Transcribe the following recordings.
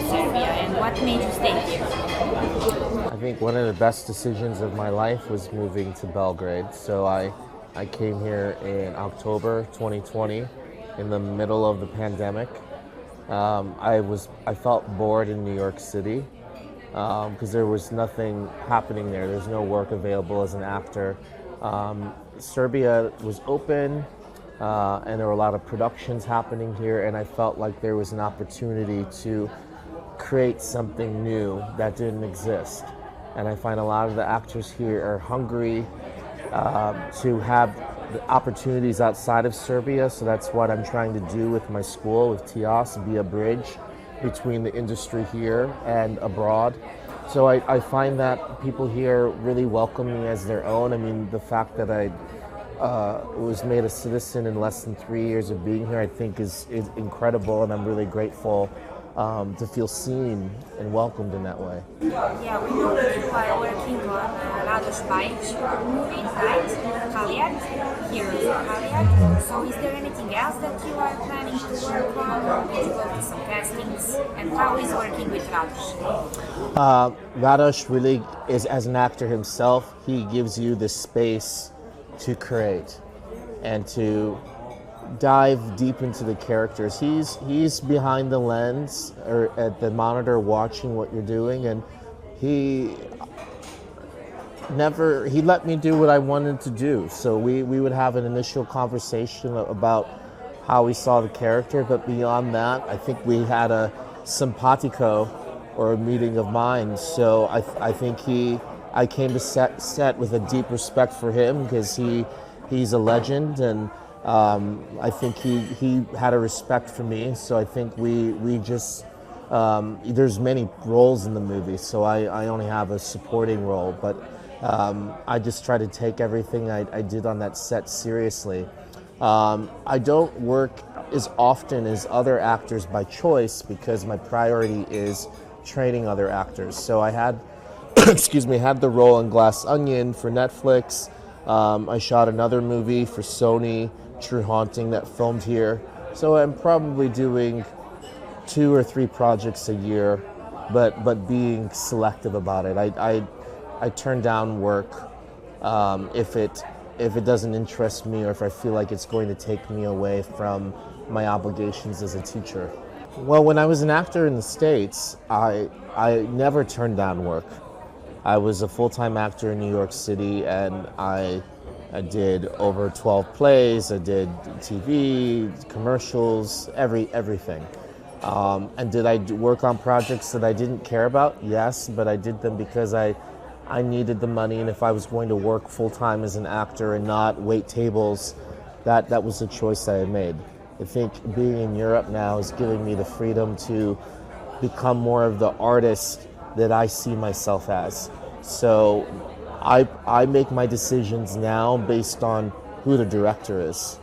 Serbia, and what made you stay here? I think one of the best decisions of my life was moving to Belgrade. So I came here in October 2020 in the middle of the pandemic. I felt bored in New York City because there was nothing happening there. There's no work available as an actor. Serbia was open and there were a lot of productions happening here, and I felt like there was an opportunity to create something new that didn't exist. And I find a lot of the actors here are hungry to have the opportunities outside of Serbia, so that's what I'm trying to do with my school, with TIAS, be a bridge between the industry here and abroad. So I find that people here really welcome me as their own. I mean, the fact that I was made a citizen in less than 3 years of being here, I think is incredible, and I'm really grateful to feel seen and welcomed in that way. Yeah, we know that you are working on Radoša Bajića movie, right? Halijat, Heroes of Halijat. So is there anything else that you are planning to work on? Did you go to some castings? And how is working with Radoš? Radoš really is, as an actor himself, he gives you the space to create and to dive deep into the characters. He's behind the lens or at the monitor watching what you're doing, and he let me do what I wanted to do. So we would have an initial conversation about how we saw the character, but beyond that, I think we had a simpatico or a meeting of minds. So I think I came to set with a deep respect for him because he's a legend, and I think he had a respect for me. So I think we just there's many roles in the movie, so I only have a supporting role, but I just try to take everything I did on that set seriously. I don't work as often as other actors by choice because my priority is training other actors. So I had had the role in Glass Onion for Netflix. I shot another movie for Sony, True Haunting, that filmed here. So I'm probably doing 2 or 3 projects a year, but being selective about it. I turn down work if it doesn't interest me, or if I feel like it's going to take me away from my obligations as a teacher. Well, when I was an actor in the States, I never turned down work. I was a full-time actor in New York City, and I did over 12 plays. I did TV, commercials, everything. And did I work on projects that I didn't care about? Yes, but I did them because I needed the money, and if I was going to work full-time as an actor and not wait tables, that was the choice I had made. I think being in Europe now is giving me the freedom to become more of the artist that I see myself as. So I make my decisions now based on who the director is,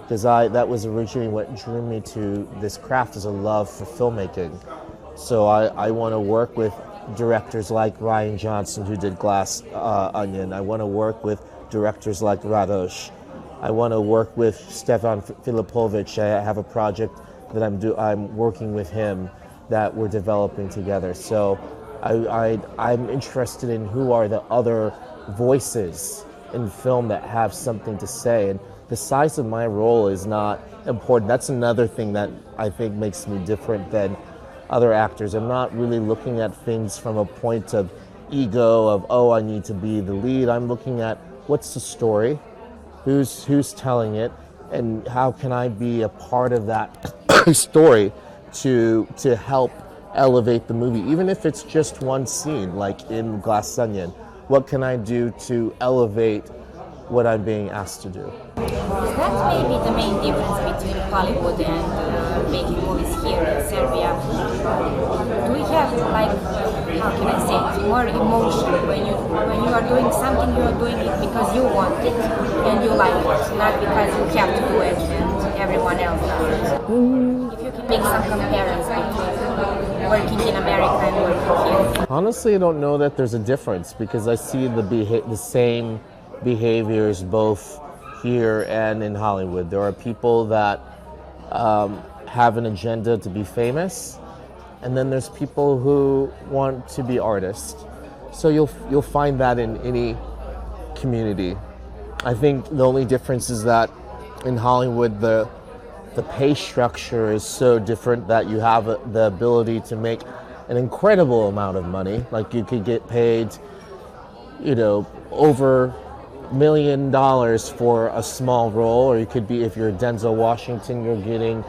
because that was originally what drew me to this craft, is a love for filmmaking. So I want to work with directors like Ryan Johnson, who did Glass Onion. I want to work with directors like Radoš. I want to work with Stefan Filipovic. I have a project that I'm working with him that we're developing together. So I'm interested in who are the other voices in film that have something to say, and the size of my role is not important. That's another thing that I think makes me different than other actors. I'm not really looking at things from a point of ego of, oh, I need to be the lead. I'm looking at what's the story, who's telling it, and how can I be a part of that story to help elevate the movie, even if it's just one scene, like in Glass Onion. What can I do to elevate what I'm being asked to do? Is that maybe the main difference between Hollywood and making movies here in Serbia? Do we have, like, how can I say it, more emotion when you are doing something? You are doing it because you want it and you like it, not because you have to do it and everyone else does it. If you can make some comparison between working in America and working here. Honestly, I don't know that there's a difference, because I see the same behaviors both here and in Hollywood. There are people that have an agenda to be famous, and then there's people who want to be artists. So you'll find that in any community. I think the only difference is that in Hollywood the pay structure is so different that you have the ability to make an incredible amount of money. Like you could get paid, over $1 million for a small role, or you could be, if you're Denzel Washington, you're getting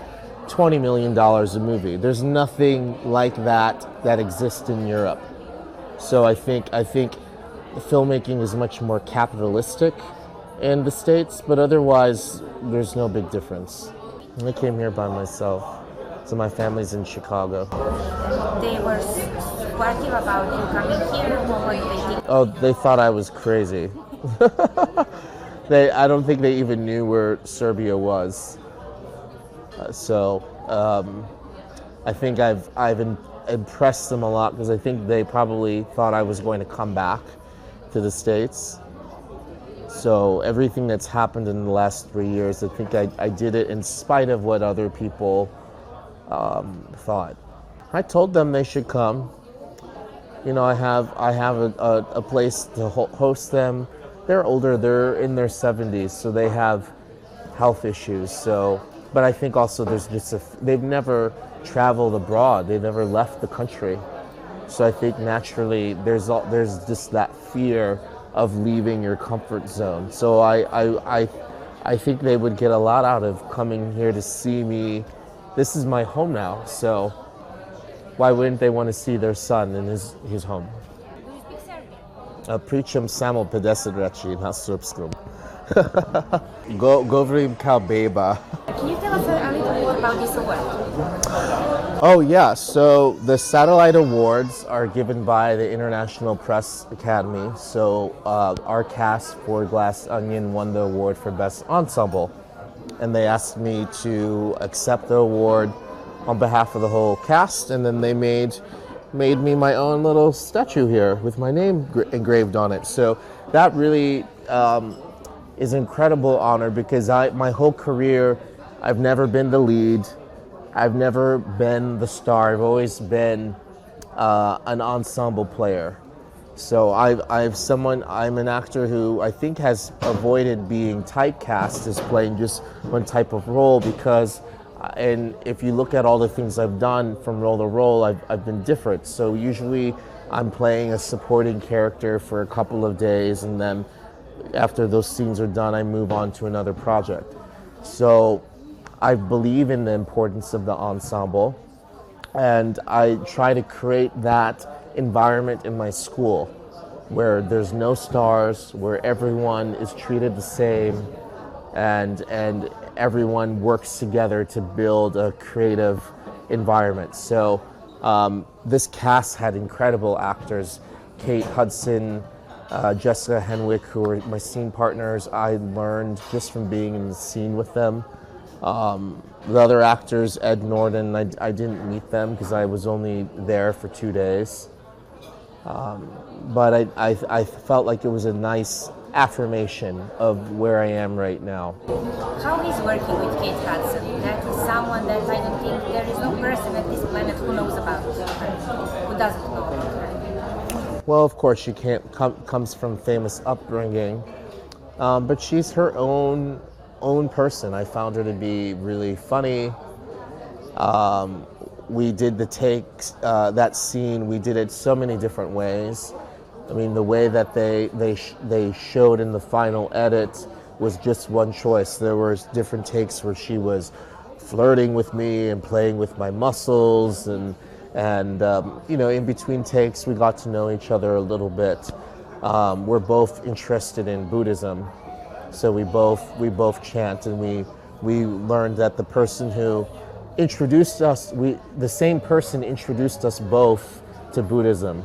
$20 million a movie. There's nothing like that exists in Europe. So I think filmmaking is much more capitalistic in the States, but otherwise there's no big difference. I came here by myself, so my family's in Chicago. They were supportive about you coming here, or what did they think? Oh, they thought I was crazy. I don't think they even knew where Serbia was. I think I've impressed them a lot, because I think they probably thought I was going to come back to the States. So everything that's happened in the last 3 years, I think I did it in spite of what other people thought. I told them they should come. I have a place to host them. They're older, they're in their 70s, so they have health issues. But I think also they've never traveled abroad, they've never left the country. So I think naturally there's just that fear of leaving your comfort zone. So I think they would get a lot out of coming here to see me. This is my home now, so why wouldn't they want to see their son in his home? Do you speak Serbian? Pričam samo 50 reči na srpskom. Govorim kao beba. Can you tell us a little bit about this award? Oh yeah, so the Satellite Awards are given by the International Press Academy. So our cast for Glass Onion won the award for Best Ensemble. And they asked me to accept the award on behalf of the whole cast, and then they made me my own little statue here with my name engraved on it. So that really is an incredible honor, because my whole career, I've never been the lead. I've never been the star. I've always been an ensemble player. So I'm an actor who I think has avoided being typecast as playing just one type of role, because and if you look at all the things I've done from role to role, I've been different. So usually I'm playing a supporting character for a couple of days, and then after those scenes are done, I move on to another project. So I believe in the importance of the ensemble, and I try to create that environment in my school where there's no stars, where everyone is treated the same, and everyone works together to build a creative environment. So this cast had incredible actors, Kate Hudson, Jessica Henwick, who were my scene partners. I learned just from being in the scene with them. The other actors, Ed Norton, I didn't meet them because I was only there for 2 days. But I felt like it was a nice affirmation of where I am right now. How is working with Kate Hudson? That is someone that I don't think there is no person at this planet who knows about her, who doesn't know about her. Well, of course, she comes from famous upbringing, but she's her own person. I found her to be really funny. We did the takes, that scene, we did it so many different ways. I mean, the way that they showed in the final edit was just one choice. There were different takes where she was flirting with me and playing with my muscles, and in between takes we got to know each other a little bit. We're both interested in Buddhism, so we both chant, and we learned that the person who introduced us, the same person introduced us both to Buddhism.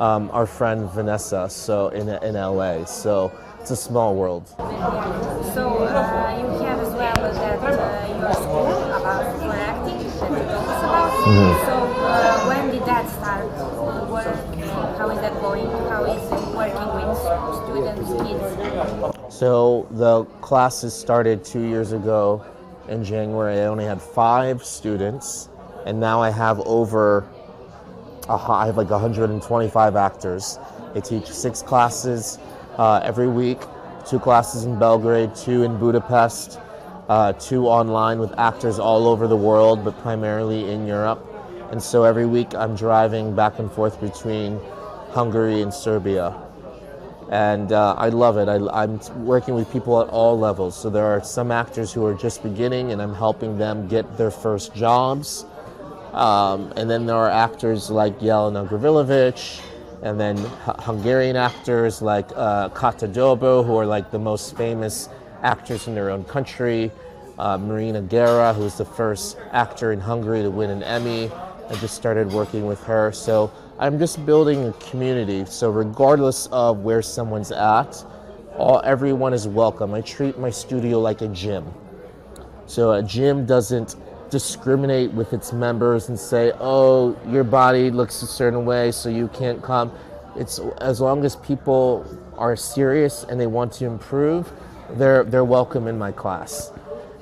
Our friend Vanessa, so in LA. So it's a small world. So you have as well that your school about for acting that you told us about. Mm-hmm. So when did that start work? How is that going? How is it working with students, kids? So the classes started 2 years ago in January. I only had 5 students, and now I have over I have like 125 actors. I teach 6 classes every week, 2 classes in Belgrade, 2 in Budapest, 2 online with actors all over the world, but primarily in Europe. And so every week I'm driving back and forth between Hungary and Serbia. And I love it. I'm working with people at all levels. So there are some actors who are just beginning and I'm helping them get their first jobs. And then there are actors like Jelena Gravilovic, and then Hungarian actors like Kata Dobo, who are like the most famous actors in their own country. Marina Guerra, who's the first actor in Hungary to win an Emmy. I just started working with her. So I'm just building a community. So regardless of where someone's at, everyone is welcome. I treat my studio like a gym. So a gym doesn't discriminate with its members and say, oh, your body looks a certain way, so you can't come. It's as long as people are serious and they want to improve, they're welcome in my class.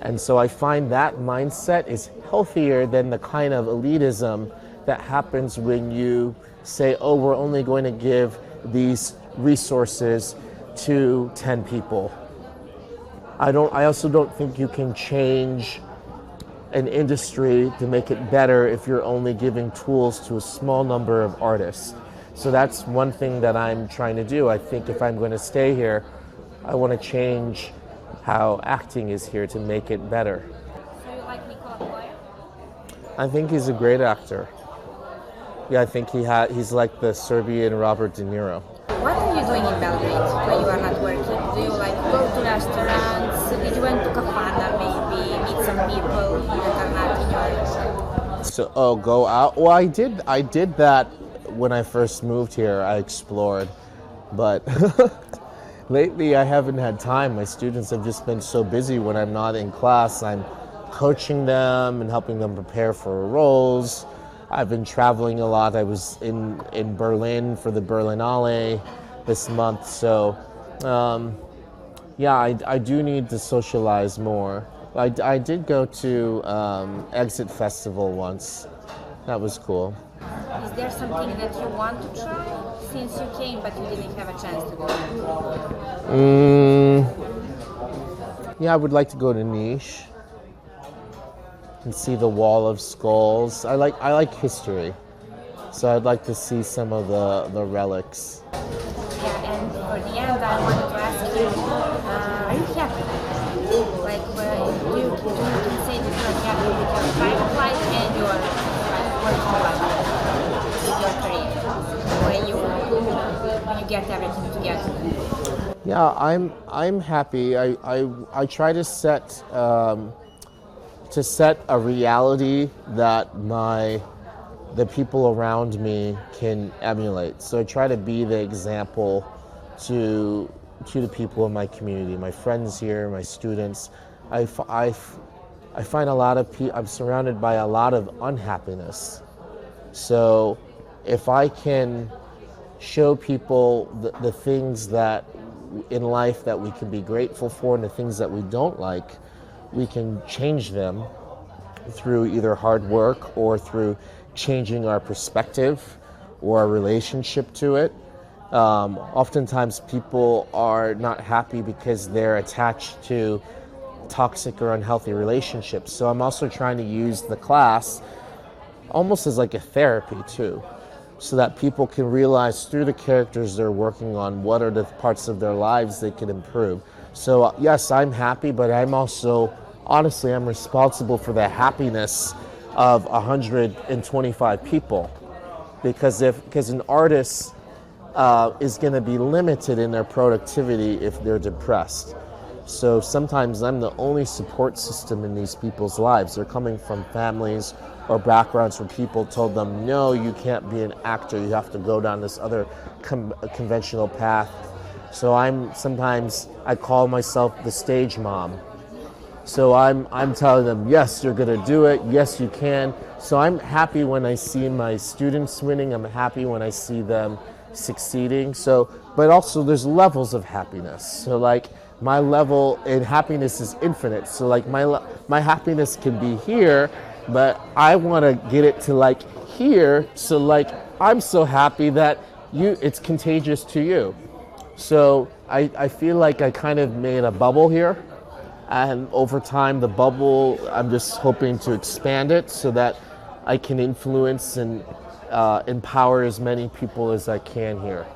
And so I find that mindset is healthier than the kind of elitism that happens when you say, oh, we're only going to give these resources to 10 people. I also don't think you can change an industry to make it better if you're only giving tools to a small number of artists. So that's one thing that I'm trying to do. I think if I'm going to stay here, I want to change how acting is here to make it better. So you like Nikolu? I think he's a great actor. Yeah, I think he's like the Serbian Robert De Niro. What are you doing in Belgrade when you are not working? Do you like go to restaurants? Did you went to Kafana maybe, meet some people that are not in your... So, go out? Well, I did that when I first moved here. I explored, but lately I haven't had time. My students have just been so busy when I'm not in class. I'm coaching them and helping them prepare for roles. I've been traveling a lot. I was in Berlin for the Berlinale this month. So, yeah, I do need to socialize more. I did go to Exit Festival once. That was cool. Is there something that you want to try since you came but you didn't have a chance to go? Yeah, I would like to go to Niš and see the Wall of Skulls. I like history, so I'd like to see some of the relics. Yeah, and for the end, I wanted to ask you, are you happy? Like, do you can say that you're happy with your private life and your working life, with your career, when you get everything together? Yeah, I'm happy. I try to set a reality that the people around me can emulate. So I try to be the example to the people in my community, my friends here, my students. I find a lot of people, I'm surrounded by a lot of unhappiness. So if I can show people the things that in life that we can be grateful for and the things that we don't like, we can change them through either hard work or through changing our perspective or our relationship to it. Oftentimes people are not happy because they're attached to toxic or unhealthy relationships. So I'm also trying to use the class almost as like a therapy too, so that people can realize through the characters they're working on what are the parts of their lives they can improve. So yes, I'm happy, but I'm also, honestly, I'm responsible for the happiness of 125 people, because an artist is going to be limited in their productivity if they're depressed. So sometimes I'm the only support system in these people's lives. They're coming from families or backgrounds where people told them, no, you can't be an actor, you have to go down this other conventional path. So sometimes I call myself the stage mom. So I'm telling them, yes, you're gonna do it, yes, you can. So I'm happy when I see my students winning, I'm happy when I see them succeeding. So, but also there's levels of happiness. So like my level in happiness is infinite. So like my happiness can be here, but I wanna get it to like here, so like I'm so happy that it's contagious to you. So I feel like I kind of made a bubble here, and over time the bubble, I'm just hoping to expand it so that I can influence and empower as many people as I can here.